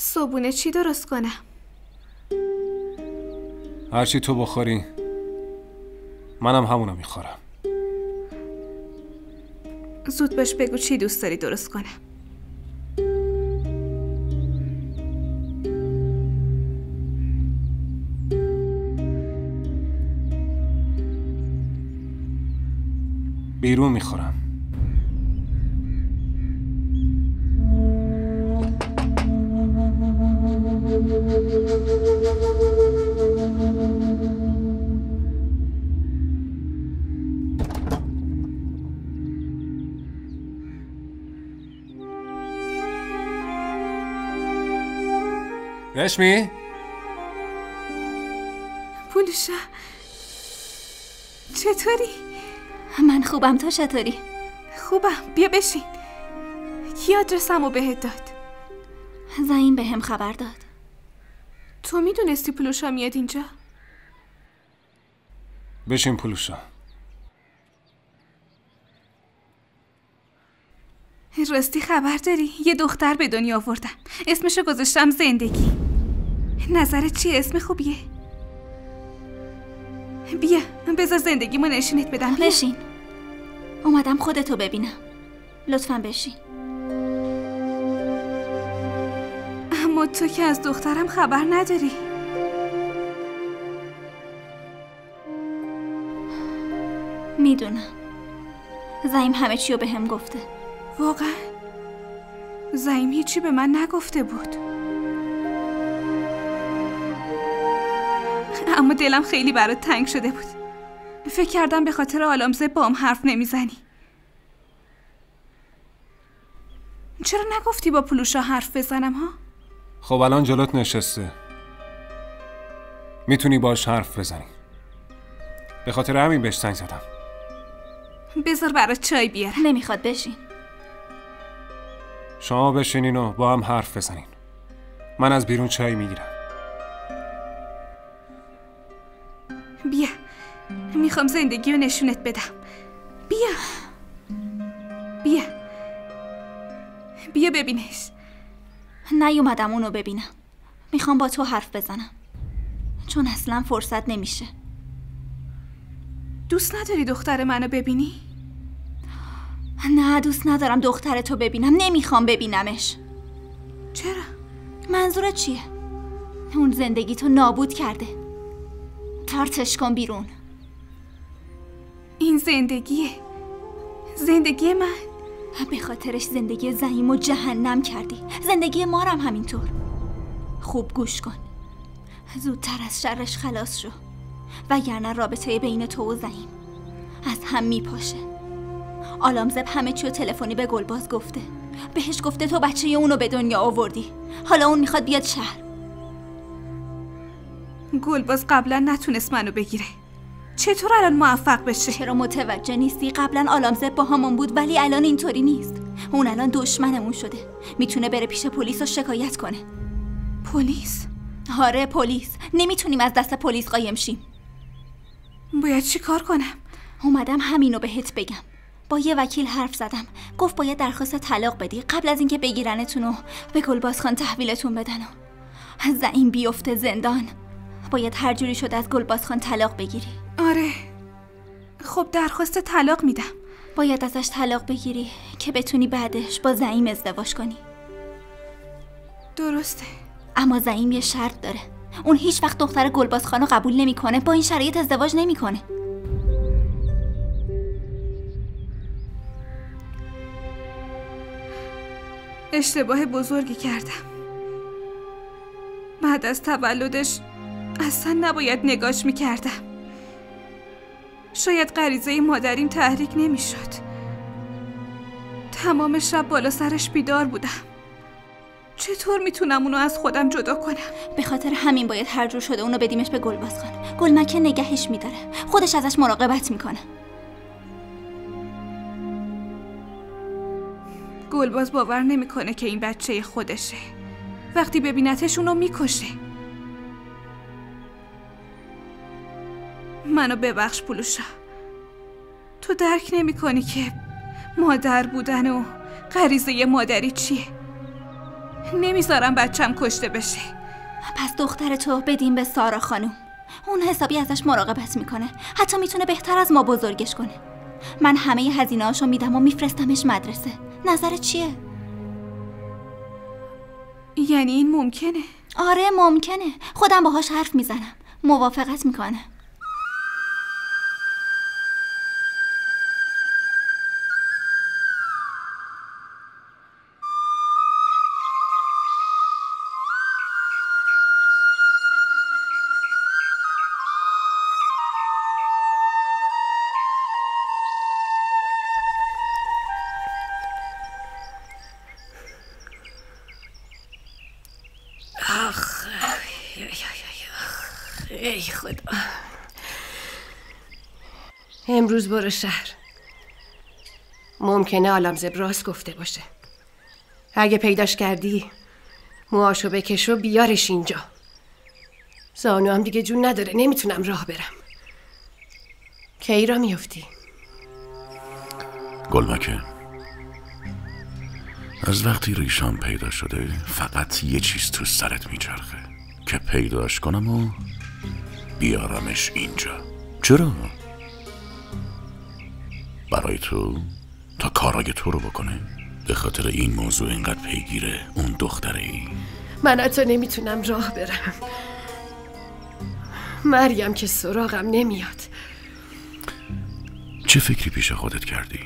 صبحونه چی درست کنم؟ هرچی تو بخوری منم همونو میخورم. زود باش بگو چی دوست داری درست کنم. بیرون میخورم. رشمی؟ پولوشا چطوری؟ من خوبم، تو چطوری؟ خوبم، بیا بشین. کی آدرسمو بهت داد؟ زعیم بهم خبر داد. تو میدونستی پولوشا میاد اینجا؟ بشین پولوشا. راستی خبر داری؟ یه دختر به دنیا آوردم. اسمشو گذاشتم زندگی. نظرت چیه؟ اسم خوبیه؟ بیا بذار زندگیمو نشونت بدم. بیا. بشین. اومدم خودتو ببینم. لطفاً بشین. اما تو که از دخترم خبر نداری. میدونم. زعیم همه چیو بهم گفته. واقعا؟ زعیم هیچی به من نگفته بود. اما دلم خیلی برات تنگ شده بود. فکر کردم به خاطر آلامزه با هم حرف نمیزنی. چرا نگفتی با پولوشا حرف بزنم ها؟ خب الان جلوت نشسته، میتونی باش حرف بزنی. به خاطر همین بهش زنگ زدم. بذار برات چای بیارم. نمیخواد، بشین. شما بشینین و با هم حرف بزنین. من از بیرون چای میگیرم. بیا، میخوام زندگی رو نشونت بدم. بیا بیا بیا ببینش. نیومدم اونو ببینم. میخوام با تو حرف بزنم، چون اصلا فرصت نمیشه. دوست نداری دختر منو ببینی؟ نه، دوست ندارم دخترتو ببینم. نمیخوام ببینمش. چرا؟ منظورت چیه؟ اون زندگی تو نابود کرده. ترتش کن بیرون. این زندگی من. به خاطرش زندگی زعیم و جهنم کردی. زندگی ما هم همینطور. خوب گوش کن. زودتر از شرش خلاص شو، وگرنه رابطه بین تو و زعیم از هم میپاشه. آلامزب همه چیو تلفنی به گلباز گفته. بهش گفته تو بچه اونو به دنیا آوردی. حالا اون میخواد بیاد شهر. گلباز قبلا نتونست منو بگیره. چطور الان موفق بشه؟ چرا متوجه نیستی؟ قبلا آلامزب با همون بود، ولی الان اینطوری نیست. اون الان دشمنمون شده. میتونه بره پیش پلیس و شکایت کنه. پلیس؟ آره، پلیس. نمیتونیم از دست پلیس قایم شیم. باید چی کار کنم؟ اومدم همینو بهت بگم. با یه وکیل حرف زدم. گفت باید درخواست طلاق بدی قبل از اینکه بگیرنتون و به گلباز خان تحویلتون بدن. زعیم بیفته زندان. باید هر جوری شده از گلباز خان طلاق بگیری. آره، خب درخواست طلاق میدم. باید ازش طلاق بگیری که بتونی بعدش با زعیم ازدواج کنی. درسته. اما زعیم یه شرط داره. اون هیچ وقت دختر گلباز خانو قبول نمیکنه. با این شرایط ازدواج نمیکنه. اشتباه بزرگی کردم. بعد از تولدش اصلا نباید نگاش میکردم. شاید غریزه مادریم تحریک نمیشد. تمام شب بالا سرش بیدار بودم. چطور میتونم اونو از خودم جدا کنم؟ به خاطر همین باید هر جور شده اونو بدیمش به گلباز خان. گلمکه نگهش میداره. خودش ازش مراقبت میکنه. گلباز باور نمیکنه که این بچه خودشه. وقتی ببینتش اونو میکشه. منو ببخش پولوشا. تو درک نمیکنی که مادر بودن و غریزه مادری چیه. نمیذارم بچم کشته بشه. پس دختر تو بدیم به سارا خانم. اون حسابی ازش مراقبت میکنه، حتی میتونه بهتر از ما بزرگش کنه. من همه هزینه‌هاشو میدم و میفرستمش مدرسه. نظرت چیه؟ یعنی این ممکنه؟ آره ممکنه. خودم باهاش حرف میزنم. موافقت میکنه. ای خدا. امروز برو شهر. ممکنه عالمزب راست گفته باشه. اگه پیداش کردی موهاشو بکش و بیارش اینجا. زانو هم دیگه جون نداره، نمیتونم راه برم. کی را میافتی؟ گلمکه، از وقتی ریشام پیدا شده فقط یه چیز تو سرت میچرخه که پیداش کنم و بیارمش اینجا. چرا؟ برای تو تا کارای تو رو بکنه؟ به خاطر این موضوع اینقدر پیگیره اون دختره؟ من حتی نمیتونم راه برم. مریم که سراغم نمیاد. چه فکری پیش خودت کردی؟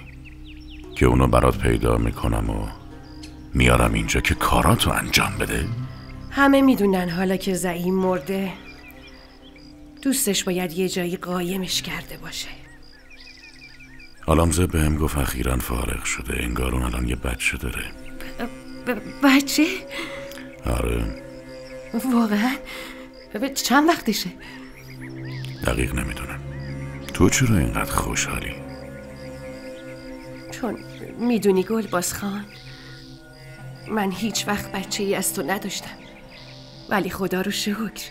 که اونو برات پیدا میکنم و میارم اینجا که کاراتو انجام بده؟ همه میدونن حالا که زعیم مرده دوستش باید یه جایی قایمش کرده باشه. عالمزب بهم گفت اخیراً فارغ شده، انگار اون الان یه بچه داره. بچه؟ آره. واقعا؟ چند وقتشه؟ دقیق نمیدونم. تو چرا اینقدر خوشحالی؟ چون میدونی گلباز خان، من هیچ وقت بچه‌ای از تو نداشتم، ولی خدا رو شکر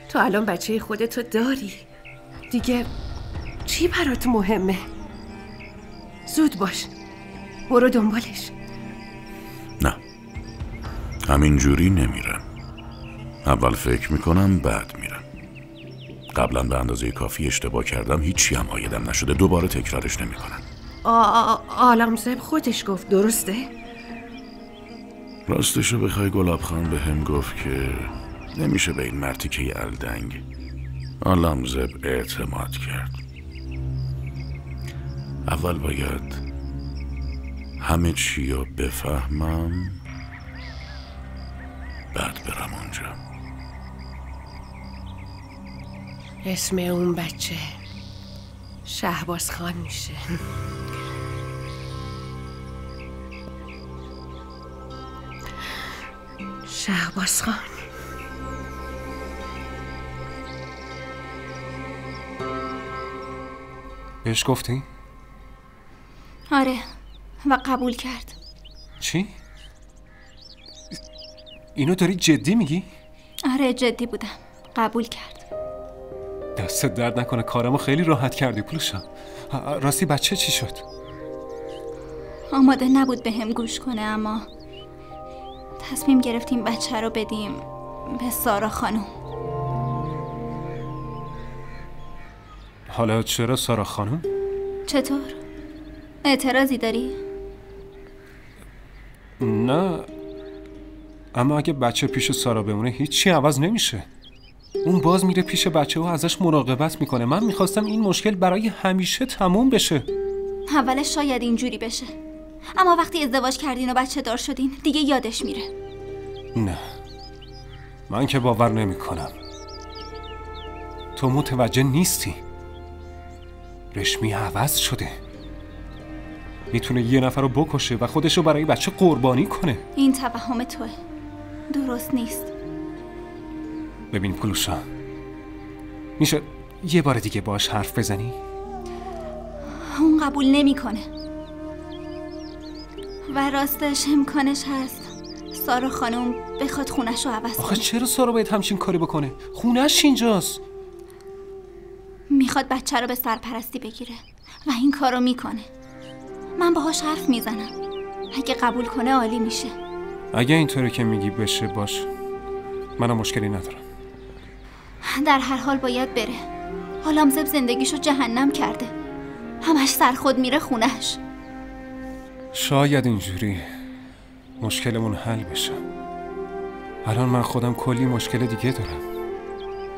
تو الان بچه خودتو داری. دیگه چی برات مهمه؟ زود باش، برو دنبالش. نه، همین جوری نمیرم. اول فکر میکنم بعد میرم. قبلا به اندازه کافی اشتباه کردم، هیچی هم عایدم نشده، دوباره تکرارش نمیکنم. عالمزب خودش گفت، درسته؟ راستشو بخوای گلاب خان به هم گفت که نمیشه به این مرتیکه الدنگ عالمزب اعتماد کرد. اول باید همه چی رو بفهمم، بعد برم اونجا. اسم اون بچه شهباز خان میشه. شهباز خان. بهش گفتی؟ آره و قبول کرد. چی؟ اینو داری جدی میگی؟ آره جدی بودم، قبول کرد. دستت درد نکنه، کارمو خیلی راحت کردی پولوشا. راستی بچه چی شد؟ آماده نبود به هم گوش کنه، اما تصمیم گرفتیم بچه رو بدیم به سارا خانم. حالا چرا سارا خانم؟ چطور؟ اعتراضی داری؟ نه، اما اگه بچه پیش سارا بمونه هیچی عوض نمیشه. اون باز میره پیش بچه و ازش مراقبت میکنه. من میخواستم این مشکل برای همیشه تموم بشه. اولش شاید اینجوری بشه، اما وقتی ازدواج کردین و بچه دار شدین دیگه یادش میره. نه، من که باور نمیکنم. تو متوجه نیستی. رشمی عوض شده. میتونه یه نفر رو بکشه و خودش رو برای بچه قربانی کنه. این توهم توه، درست نیست. ببین پولوشا، میشه یه بار دیگه باش حرف بزنی؟ اون قبول نمیکنه. و راستش امکانش هست سارا خانم بخواد خونش رو عوض کنه. آخه چرا سارا باید همچین کاری بکنه؟ خونش اینجاست. میخواد بچه رو به سرپرستی بگیره و این کارو میکنه. من باهاش حرف میزنم، اگه قبول کنه عالی میشه. اگه اینطوری که میگی بشه باش، منم مشکلی ندارم. در هر حال باید بره. حالامزب زندگیشو جهنم کرده، همش سر خود میره خونش. شاید اینجوری مشکلمون حل بشه. الان من خودم کلی مشکل دیگه دارم.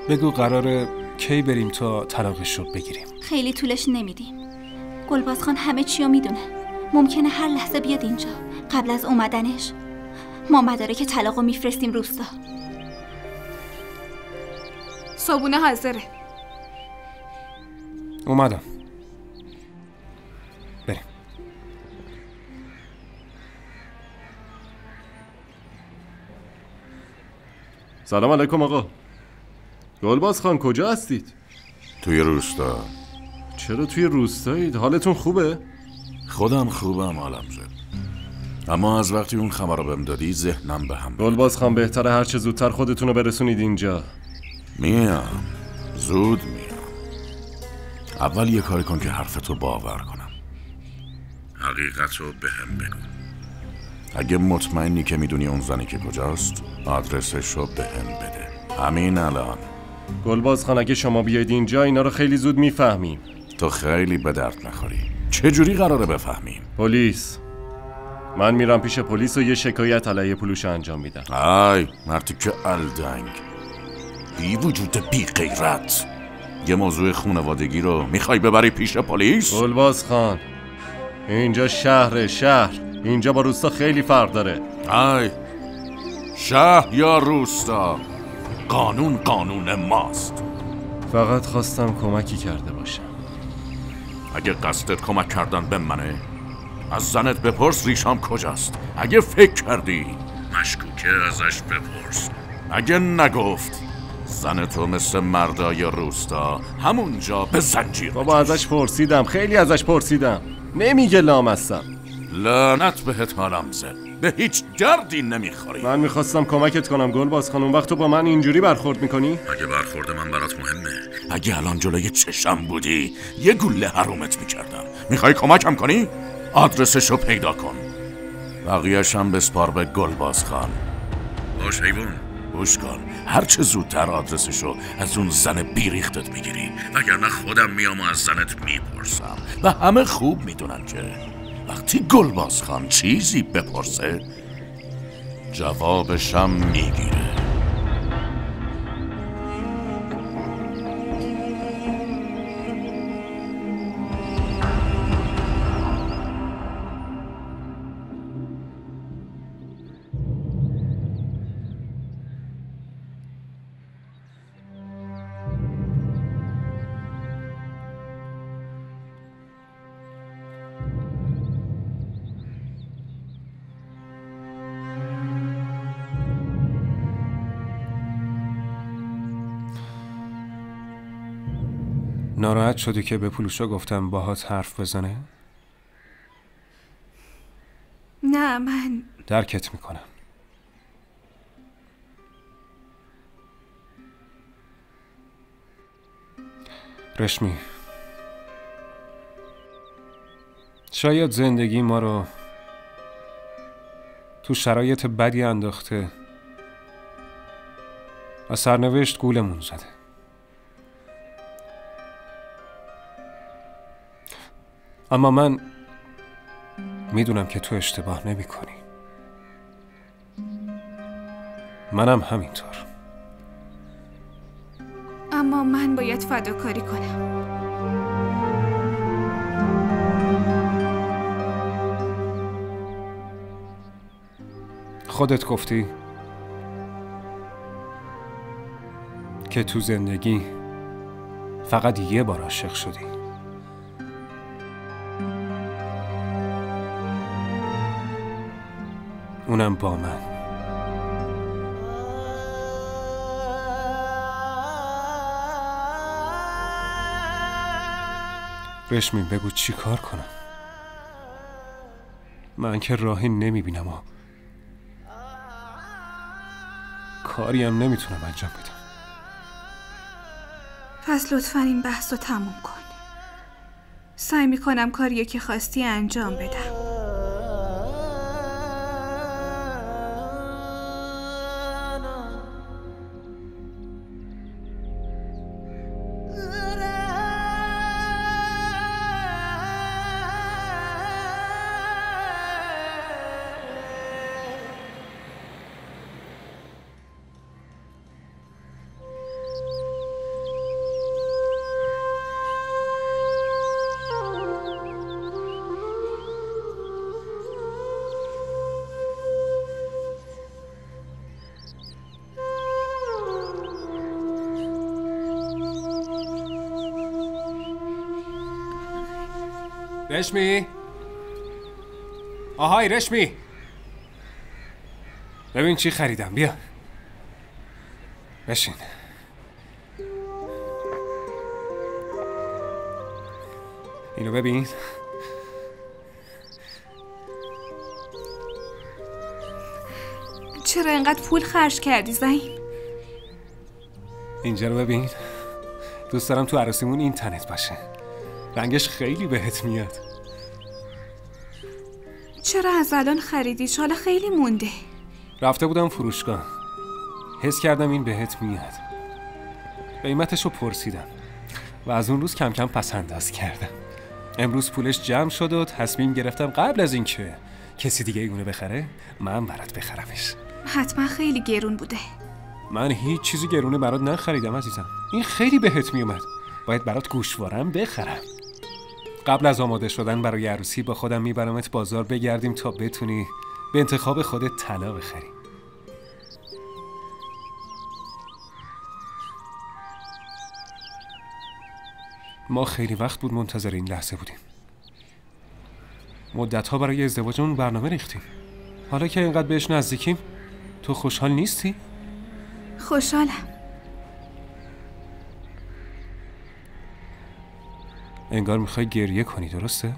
بگو قراره کی بریم تا طلاقش رو بگیریم؟ خیلی طولش نمیدیم. گلباز خان همه چی رو میدونه. ممکنه هر لحظه بیاد اینجا. قبل از اومدنش ما مدارک طلاق رو میفرستیم روستا. صبونه حاضره. اومدم. بریم. سلام علیکم آقا. گلباز خان کجا هستید؟ توی روستا. چرا توی روستایید؟ حالتون خوبه؟ خودم خوبم عالمزاده، اما از وقتی اون خبر رو بهم دادی ذهنم به هم. گلباز خان بهتره هر چه زودتر خودتون رو برسونید اینجا. میام، زود میام. اول یه کاری کن که حرفتو باور کنم. حقیقتو بهم بگو. اگه مطمئنی که میدونی اون زنی که کجاست، آدرسشو بهم بده. همین الان. گلباز خان اگه شما بیاید اینجا اینا رو خیلی زود میفهمیم. تو خیلی به درد نخوری. چجوری قراره بفهمیم؟ پلیس. من میرم پیش پلیس و یه شکایت علیه پلوش انجام میدم. ای مرتی که الدنگ، بی وجود بی غیرت. یه موضوع خونوادگی رو میخوای ببری پیش پلیس؟ گلباز خان اینجا شهر. اینجا با روستا خیلی فرق داره. ای شهر یا روستا، قانون ماست. فقط خواستم کمکی کرده باشم. اگه قصدت کمک کردن به منه، از زنت بپرس ریشام کجاست. اگه فکر کردی مشکوکه ازش بپرس. اگه نگفت زنتو مثل مردای روستا همونجا به زنجیر. بابا ازش پرسیدم، خیلی ازش پرسیدم، نمیگه لامصب. لعنت بهت عالمزاده، به هیچ دردی نمیخوری. من میخواستم کمکت کنم گلباز خان، اون وقت تو با من اینجوری برخورد میکنی؟ اگه برخورد من برات مهمه، اگه الان جلوی چشم بودی یه گوله حرومت میکردم. میخوای کمکم کنی؟ آدرسشو پیدا کن، بقیه‌ش هم بسپار به گلباز خان. باش حیوان، گوش کن. هرچه زودتر آدرسشو از اون زن بیریختت میگیری، وگرنه خودم میام و از زنت میپرسم. و همه خوب میدونن که وقتی گلباز خان چیزی بپرسه جوابشم میگیره. ناراحت شدی که به پولوشا گفتم باهات حرف بزنه؟ نه، من درکت میکنم. رشمی، شاید زندگی ما رو تو شرایط بدی انداخته و سرنوشت گولمون زده. اما من میدونم که تو اشتباه نمی کنی. منم همینطور. اما من باید فداکاری کنم. خودت گفتی که تو زندگی فقط یه بار عاشق شدی. اونم با من. رشمی بگو چی کار کنم؟ من که راهی نمیبینم و کاریم نمیتونم انجام بدم. پس لطفاً این بحث رو تموم کن. سعی میکنم کاریو که خواستی انجام بدم. رشمی؟ آهای رشمی، ببین چی خریدم. بیا بشین. اینو ببین. چرا اینقدر پول خرج کردی زعیم؟ اینجا رو ببین. دوست دارم تو عروسیمون این تنت باشه. رنگش خیلی بهت میاد. چرا از الان خریدیش؟ حالا خیلی مونده. رفته بودم فروشگاه، حس کردم این بهت میاد. قیمتشو پرسیدم و از اون روز کم کم پسنداز کردم. امروز پولش جمع شد و تصمیم گرفتم قبل از اینکه کسی دیگه اونو بخره من برات بخرمش. حتما خیلی گرون بوده. من هیچ چیزی گرونه برات نخریدم عزیزم. این خیلی بهت میومد. باید برات گوشوارم بخرم. قبل از آماده شدن برای عروسی با خودم میبرمت بازار بگردیم تا بتونی به انتخاب خودت طلا بخری. ما خیلی وقت بود منتظر این لحظه بودیم. مدت‌ها برای ازدواجمون برنامه ریختیم. حالا که اینقدر بهش نزدیکیم تو خوشحال نیستی؟ خوشحالم. انگار میخوای گریه کنی، درسته؟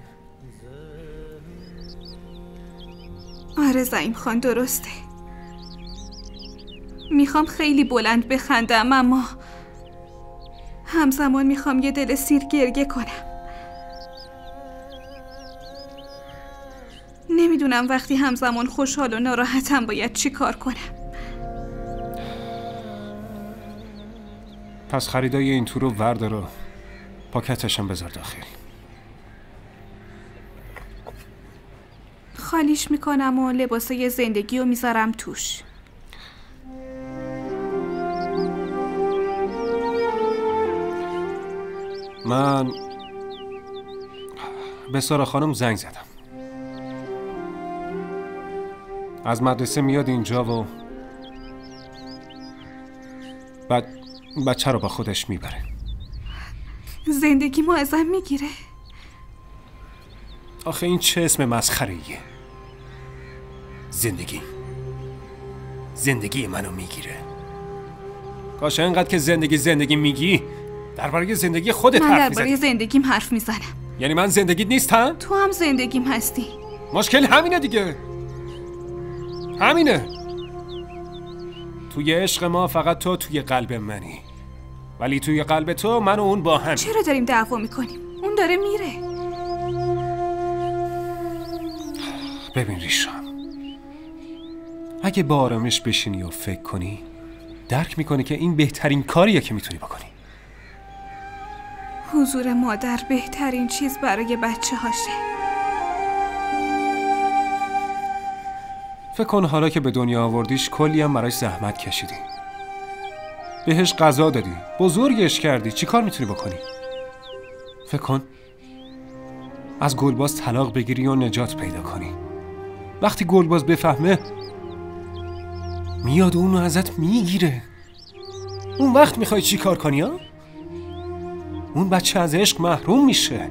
آره زعیم خان، درسته. میخوام خیلی بلند بخندم اما همزمان میخوام یه دل سیر گریه کنم. نمیدونم وقتی همزمان خوشحال و ناراحتم باید چی کار کنم. پس خریدای این تو رو وردار و پاکتشم بذار داخل. خالیش میکنم و لباسای زندگی رو میذارم توش. من به سارا خانم زنگ زدم. از مدرسه میاد اینجا و بعد بچه رو با خودش میبره. زندگی ما ازم میگیره. آخه این چه اسم مسخره‌ایه؟ زندگی منو میگیره. کاش اینقدر که زندگی میگی درباره زندگی خودت حرف میزنی. من درباره زندگیم حرف میزنم. یعنی من زندگیت نیستم؟ تو هم زندگیم هستی. مشکل همینه دیگه. همینه. توی عشق ما فقط تو توی قلب منی، ولی توی قلب تو من و اون با هم. چرا داریم دعوا میکنیم؟ اون داره میره. ببین ریشام، اگه با آرامش بشینی و فکر کنی درک میکنی که این بهترین کاریه که میتونی بکنی. حضور مادر بهترین چیز برای بچه هاشه. فکر کن حالا که به دنیا آوردیش کلی هم براش زحمت کشیدی، بهش غذا دادی، بزرگش کردی، چی کار میتونی بکنی؟ فکر کن از گلباز طلاق بگیری و نجات پیدا کنی. وقتی گلباز بفهمه میاد اونو ازت میگیره. اون وقت میخوای چی کار کنی ها؟ اون بچه از عشق محروم میشه.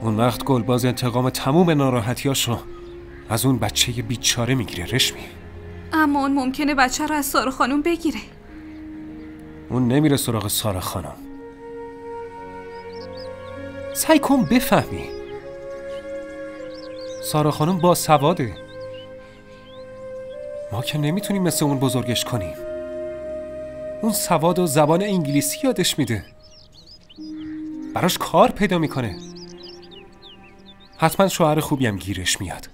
اون وقت گلباز انتقام تموم ناراحتیاشو از اون بچه بیچاره میگیره رشمی. اما اون ممکنه بچه رو از سارا خانم بگیره. اون نمیره سراغ سارا خانم. سعی کن بفهمی سارا خانم با سواده. ما که نمیتونیم مثل اون بزرگش کنیم. اون سواد و زبان انگلیسی یادش میده، براش کار پیدا میکنه. حتما شوهر خوبی هم گیرش میاد،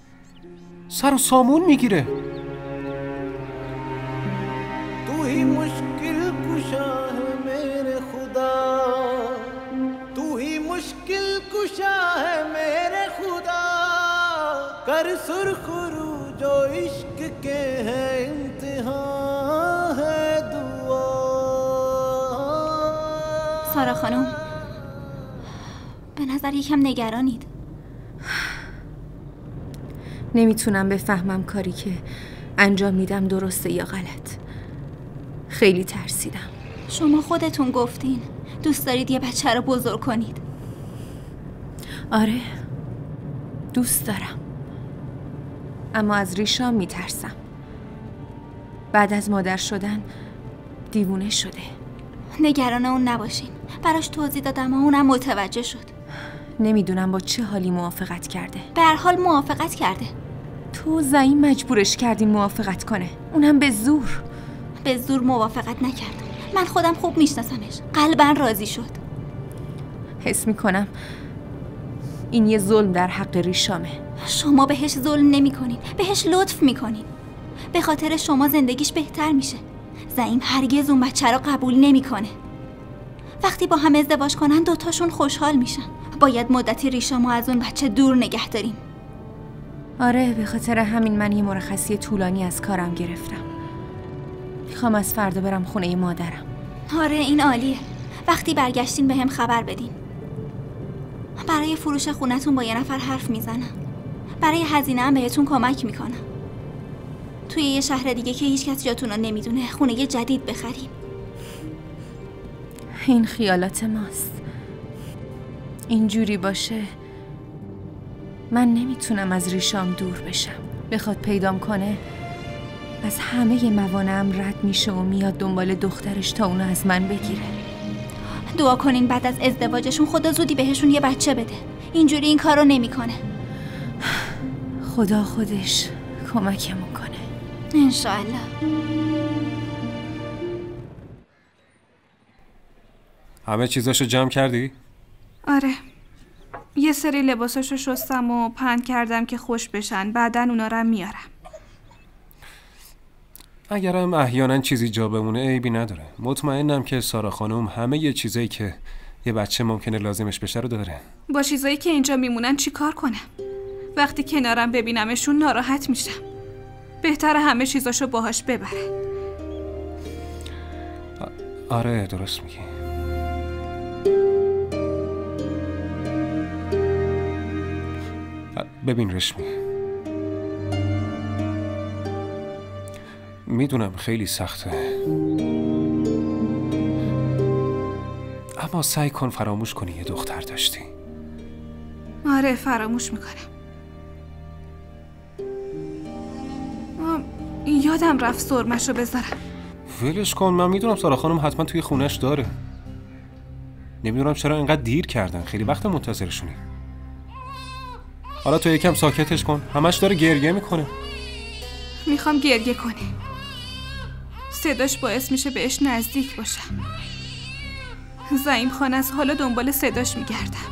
سر و سامون میگیره. تو هی مشکل کشا ہے میرے خدا، تو ہی مشکل کشا ہے میرے خدا، کر سرخ رو جو عشق کے ہے امتحان ہے دعا. سارا خانم، به نظر یکم نگرانید. نمیتونم بفهمم کاری که انجام میدم درسته یا غلط. خیلی ترسیدم. شما خودتون گفتین دوست دارید یه بچه رو بزرگ کنید. آره، دوست دارم، اما از ریشام میترسم. بعد از مادر شدن دیوونه شده. نگران اون نباشین، براش توضیح دادم و اونم متوجه شد. نمیدونم با چه حالی موافقت کرده. به هر حال موافقت کرده. تو زعیم مجبورش کردی موافقت کنه، اونم به زور. به زور موافقت نکرد. من خودم خوب میشناسمش. قلباً راضی شد. حس میکنم این یه ظلم در حق ریشامه. شما بهش ظلم نمی کنین، بهش لطف میکنین. به خاطر شما زندگیش بهتر میشه. زعیم هرگز اون بچه رو قبول نمیکنه. وقتی با هم ازدواج کنن دوتاشون خوشحال میشن. باید مدتی ریشامو از اون بچه دور نگه داریم. آره، به خاطر همین من یه مرخصی طولانی از کارم گرفتم. میخوام از فردا برم خونه مادرم. آره این عالیه. وقتی برگشتین به هم خبر بدین. برای فروش خونتون با یه نفر حرف میزنم. برای هزینه هم بهتون کمک میکنم. توی یه شهر دیگه که هیچ کس جاتون رو نمیدونه خونه جدید بخریم. این خیالات ماست. اینجوری باشه من نمیتونم از ریشام دور بشم. بخواد پیدام کنه از همه موانعم رد میشه و میاد دنبال دخترش تا اونو از من بگیره. دعا کنین بعد از ازدواجشون خدا زودی بهشون یه بچه بده. اینجوری این کارو نمیکنه. خدا خودش کمکمون کنه انشالله. همه چیزاشو جمع کردی؟ آره، یه سری لباساشو شستم و پهن کردم که خوش بشن. بعدن اونا رو میارم. اگرم احیانا چیزی جا بمونه عیبی نداره. مطمئنم که سارا خانم همه یه چیزایی که یه بچه ممکنه لازمش بشه رو داره. با چیزایی که اینجا میمونن چی کار کنم؟ وقتی کنارم ببینمشون ناراحت میشم. بهتره همه چیزاشو باهاش ببره. آره درست میگی. ببین رشمی، میدونم خیلی سخته، اما سعی کن فراموش کنی یه دختر داشتی. آره فراموش میکنم. یادم رفت سرمشو بذارم. ولش کن، من میدونم سارا خانم حتما توی خونش داره. نمیدونم چرا اینقدر دیر کردن، خیلی وقت منتظرشونی. حالا تو یکم ساکتش کن، همش داره گریه میکنه. میخوام گریه کنه. صداش باعث میشه بهش نزدیک باشم. زعیم خان از حالا دنبال صداش میگردم.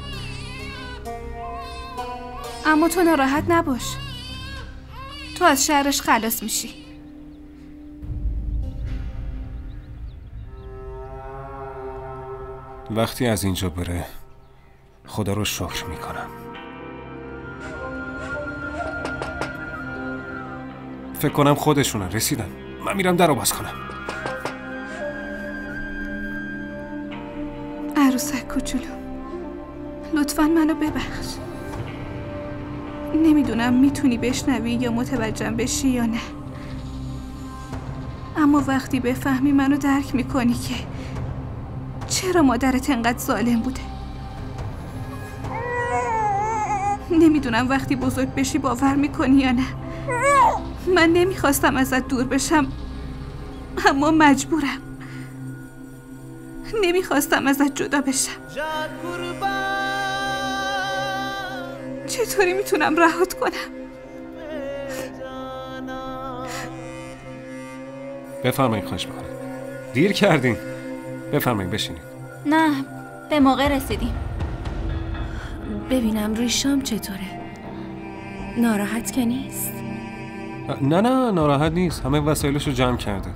اما تو ناراحت نباش، تو از شرش خلاص میشی. وقتی از اینجا بره خدا رو شکر میکنم. فکر کنم خودشونن، رسیدن. من میرم در رو باز کنم. عروسک کوچولو، لطفاً منو ببخش. نمیدونم میتونی بشنوی یا متوجهم بشی یا نه، اما وقتی بفهمی منو درک میکنی که چرا مادرت انقدر ظالم بوده. نمیدونم وقتی بزرگ بشی باور میکنی یا نه. من نمیخواستم ازت دور بشم، اما مجبورم. نمیخواستم ازت جدا بشم. چطوری میتونم رهات کنم؟ بفرمایید، خواهش میکنم. دیر کردین. بفرمایید بشینید. نه، به موقع رسیدیم. ببینم ریشام چطوره؟ ناراحت که نیست؟ نه ناراحت نیست. همه وسایلشو جمع کرده.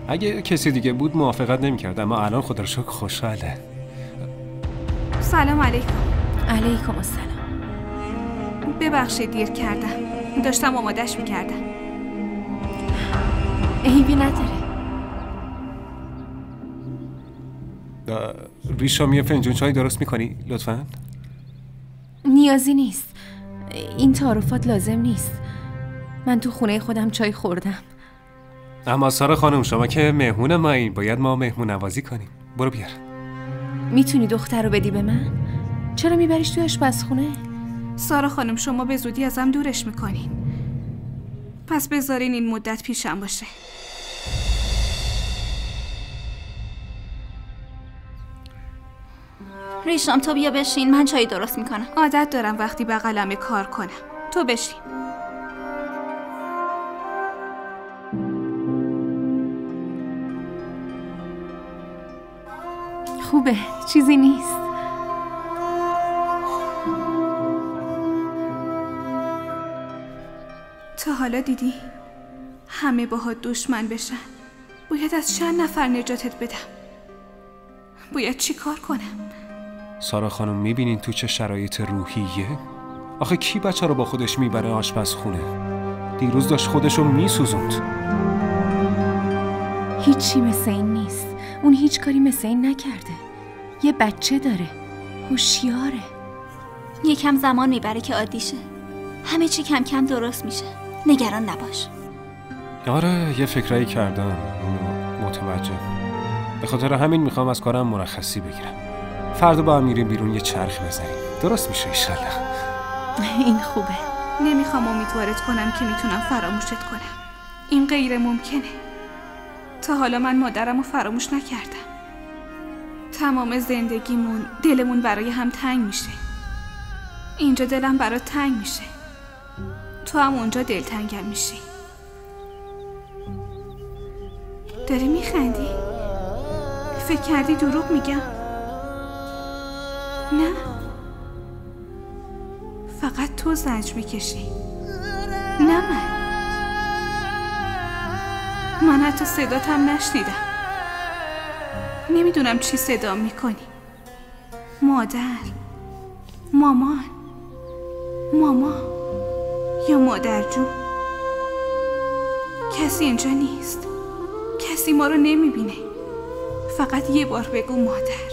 اگه کسی دیگه بود موافقت نمی‌کرد، اما الان خدا رو شکر خوشحاله. سلام علیکم. علیکم السلام. ببخشید دیر کردم، داشتم آمادش میکردم. عیبی نداره. ریشام یه فنجون چای درست میکنی لطفاً؟ نیازی نیست، این تعارفات لازم نیست. من تو خونه خودم چای خوردم. اما سارا خانم، شما که مهمون مایین، باید ما مهمون نوازی کنیم. برو بیار. میتونی دختر رو بدی به من؟ چرا میبریش توی آشپزخونه؟ سارا خانم شما به زودی ازم دورش میکنین، پس بذارین این مدت پیشم باشه. ریشام تو بیا بشین، من چای درست میکنم. عادت دارم وقتی بغلمه کار کنم. تو بشین. خوبه، چیزی نیست. تا حالا دیدی همه باهات دشمن بشن؟ باید از چند نفر نجاتت بدم؟ باید چی کار کنم؟ سارا خانم میبینین تو چه شرایط روحیه؟ آخه کی بچه رو با خودش میبره آشپزخونه؟ دیروز داشت خودشو میسوزوند. هیچی مثل این نیست. اون هیچ کاری مثل این نکرده. یه بچه داره، هوشیاره. یکم زمان میبره که عادی شه. همه چی کم کم درست میشه. نگران نباش. آره یه فکرایی کردم، اونو متوجه. به خاطر همین میخوام از کارم مرخصی بگیرم. فردا با هم میریم بیرون یه چرخ بزنیم. درست میشه انشالله. این خوبه. نمیخوام امیدوارت کنم که میتونم فراموشت کنم. این غیر ممکنه. تا حالا من مادرم رو فراموش نکردم. تمام زندگیمون دلمون برای هم تنگ میشه. اینجا دلم برات تنگ میشه. تو هم اونجا دلتنگم میشی. داری میخندی؟ فکر کردی دروغ میگم؟ نه، فقط تو زجر میکشی، نه من حتی صداتم نشنیدم. نمیدونم چی صدا میکنی. مادر، مامان، ماما یا مادر جون. کسی اینجا نیست. کسی ما رو نمیبینه. فقط یه بار بگو مادر.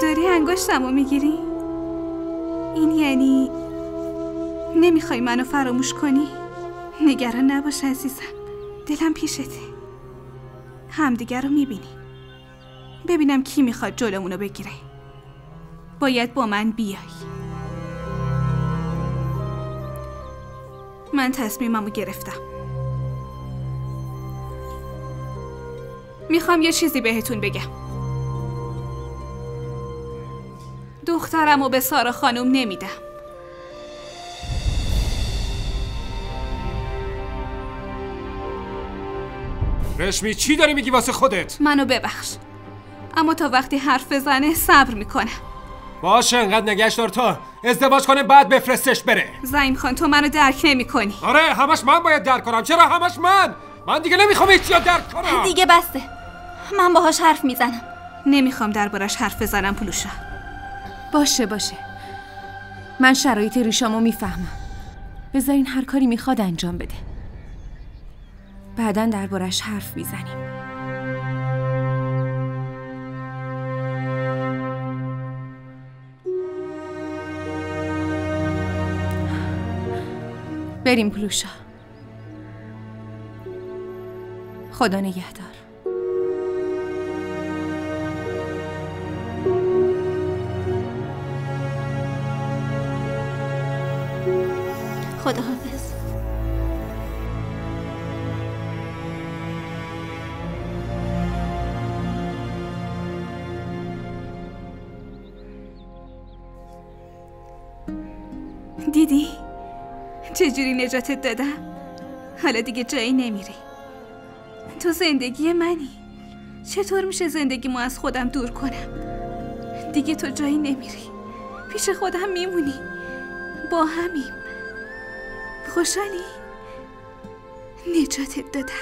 داری انگشتمو میگیری؟ این یعنی نمیخوای منو فراموش کنی؟ نگران نباش عزیزم، دلم پیشته. همدیگر رو میبینی. ببینم کی میخواد جلومونو بگیره. باید با من بیای. من تصمیممو گرفتم. میخوام یه چیزی بهتون بگم. دخترمو به سارا خانم نمیدم. رشمی چی داری میگی واسه خودت؟ منو ببخش، اما تا وقتی حرف بزنه صبر میکنم. باشه انقدر نگهش دار تا ازدواج کنه بعد بفرستش بره. زعیم خان تو منو درک نمی کنی. آره همش من باید درک کنم. چرا همش من دیگه نمیخوام هیچی درک کنم. دیگه بسته، من باهاش حرف میزنم. نمیخوام دربارش حرف بزنم پلوشا. باشه من شرایط ریشامو میفهمم. بذارین هر کاری میخواد انجام بده. بعدن دربارش حرف میزنیم. بریم پلوشا. خدا نگهدار. خداحافظ. دیدی؟ چجوری نجاتت دادم؟ حالا دیگه جایی نمیری. تو زندگی منی. چطور میشه زندگیمو از خودم دور کنم؟ دیگه تو جایی نمیری. پیش خودم میمونی. با همیم. خوشحالی؟ نجاتت دادم.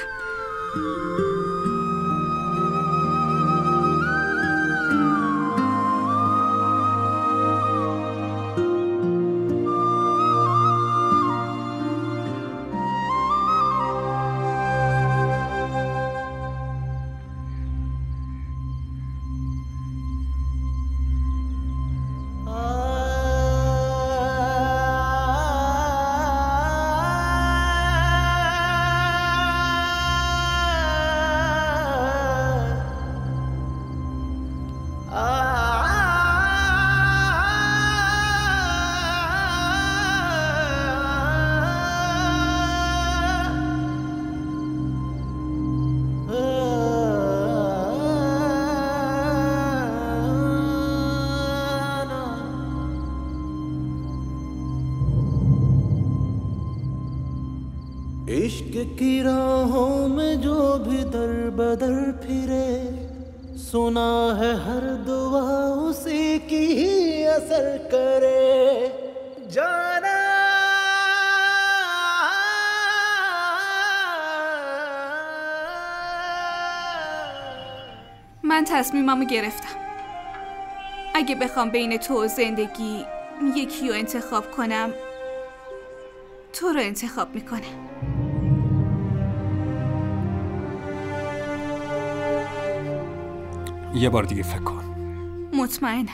इश्क की राहों में जो भी दर बदर फिरे सुना है हर दुआ उसी की ही असर करे जाना من تصمیممو گرفتم. اگه بخوام بین تو و زندگی یکی رو انتخاب کنم تو رو انتخاب میکنم. یه بار دیگه فکر کن. مطمئنم.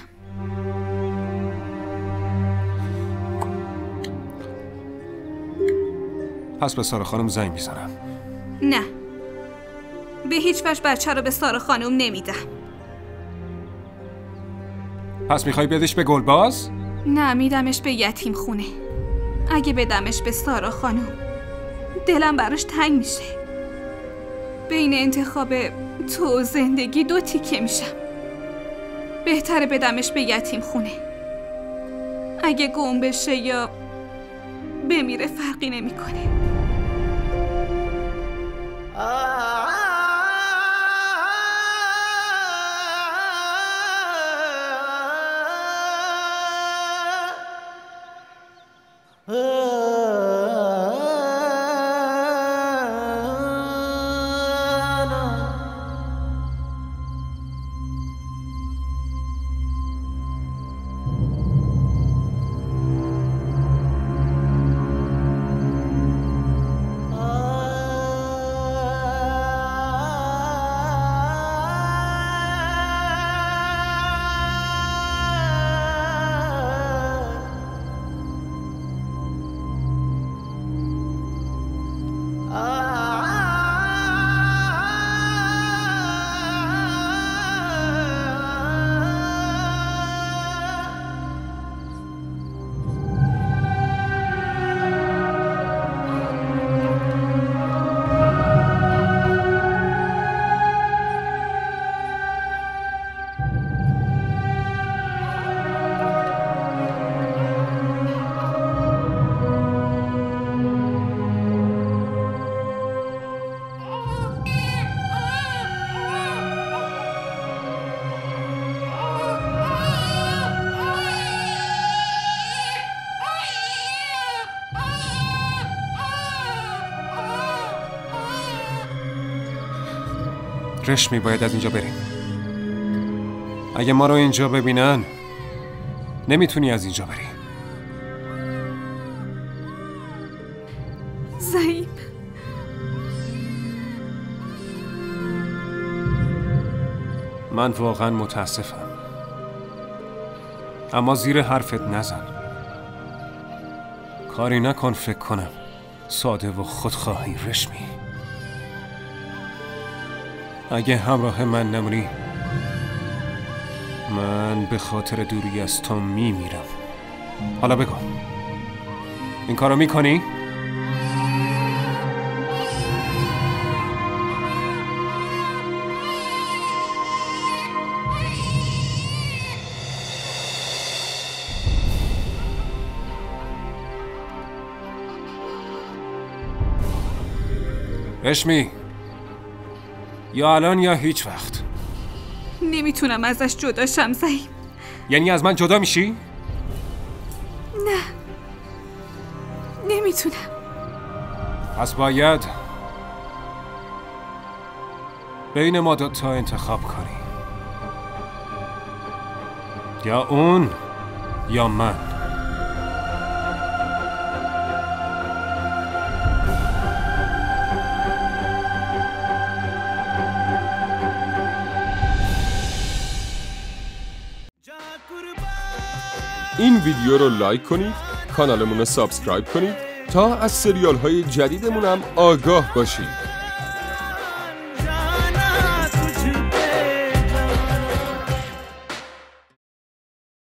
پس به سارا خانم زنگ میزنم. نه، به هیچ وجه بچه رو به سارا خانم نمیدم. پس میخوای بدش به گلباز؟ نه، میدمش به یتیم خونه. اگه بدمش به سارا خانم دلم براش تنگ میشه. بین انتخاب تو و زندگی 2 تیکه میشم. بهتره بدمش به یتیم خونه. اگه گم بشه یا بمیره فرقی نمیکنه. رشمی باید از اینجا بریم. اگه ما رو اینجا ببینن نمیتونی از اینجا بری. زعیم، من واقعا متاسفم، اما زیر حرفت نزن. کاری نکن فکر کنم ساده و خودخواهی. رشمی، اگه همراه من نمونی من به خاطر دوری از تو میمیرم. حالا بگو این کارو میکنی؟ رشمی، یا الان یا هیچ وقت. نمیتونم ازش جدا شم زعیم. یعنی از من جدا میشی؟ نه، نمیتونم. پس باید بین ما 2 تا انتخاب کنی، یا اون یا من. این ویدیو رو لایک کنید، کانالمون رو سابسکرایب کنید تا از سریال های جدیدمون هم آگاه باشید.